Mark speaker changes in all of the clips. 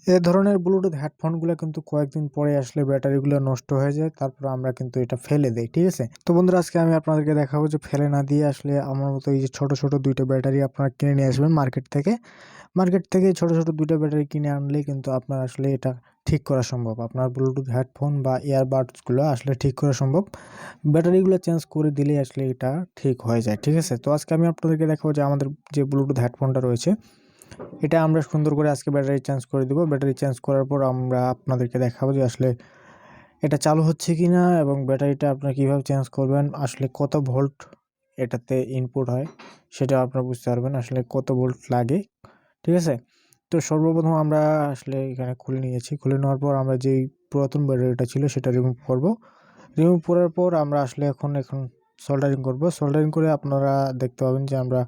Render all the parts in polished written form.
Speaker 1: এ ধরনের ব্লুটুথ হেডফোনগুলো কিন্তু কয়েকদিন পরে আসলে ব্যাটারিগুলো নষ্ট হয়ে যায়, তারপর আমরা কিন্তু এটা ফেলে দেই, ঠিক আছে। তো বন্ধুরা, আজকে আমি আপনাদেরকে দেখাবো যে ফেলে না দিয়ে আসলে আমার মতো এই যে ছোট ছোট দুইটা ব্যাটারি আপনারা কিনে নিয়ে আসবেন মার্কেট থেকে ছোট ছোট দুইটা ব্যাটারি কিনে আনলে কিন্তু আপনার আসলে এটা ঠিক করা সম্ভব। আপনার ব্লুটুথ হেডফোন বা ইয়ারবাডসগুলো আসলে ঠিক করা সম্ভব। ব্যাটারিগুলো চেঞ্জ করে দিলেই আসলে এটা ঠিক হয়ে যায়, ঠিক আছে। তো আজকে আমি আপনাদেরকে দেখাবো যে আমাদের যে ব্লুটুথ হেডফোনটা রয়েছে এটা আমরা সুন্দর করে আজকে ব্যাটারি চেঞ্জ করে দেবো। ব্যাটারি চেঞ্জ করার পর আমরা আপনাদেরকে দেখাবো যে আসলে এটা চালু হচ্ছে কি না, এবং ব্যাটারিটা আপনারা কীভাবে চেঞ্জ করবেন, আসলে কত ভোল্ট এটাতে ইনপুট হয় সেটা আপনারা বুঝতে পারবেন, আসলে কত ভোল্ট লাগে, ঠিক আছে। তো সর্বপ্রথম আমরা আসলে এখানে খুলে নিয়েছি। খুলে নেওয়ার পর আমরা যেই পুরাতন ব্যাটারিটা ছিল সেটা রিমুভ করব। রিমুভ করার পর আমরা আসলে এখন সোল্ডারিং করব। সোল্ডারিং করে আপনারা দেখতে পাবেন যে আমরা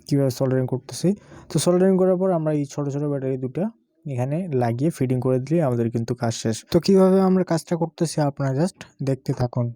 Speaker 1: কীভাবে সোল্ডারিং করতেছি। তো সোল্ডারিং করার পর আমরা এই ছোটো ছোটো ব্যাটারি দুটো এখানে লাগিয়ে ফিটিং করে দিলে আমাদের কিন্তু কাজ শেষ। তো কীভাবে আমরা কাজটা করতেছি আপনারা জাস্ট দেখতে থাকুন।